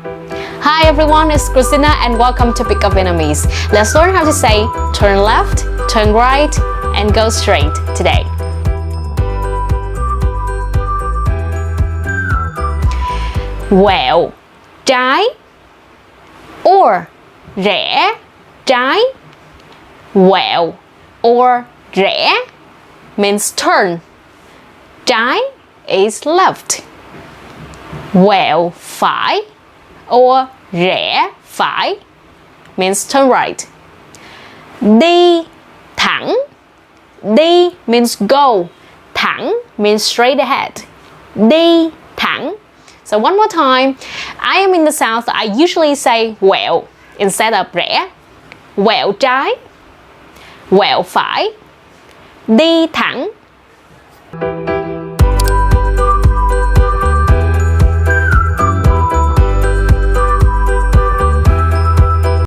Hi everyone, it's Christina and welcome to Pick Up Vietnamese. Let's learn how to say turn left, turn right, and go straight today. Quẹo, trái, or rẽ, trái. Quẹo or rẽ means turn. Trái is left. Quẹo phải or rẽ phải means turn right. Đi thẳng. Đi means go. Thẳng means straight ahead. Đi thẳng. So one more time. I am in the south. I usually say quẹo instead of rẽ. Quẹo trái. Quẹo phải. Đi thẳng.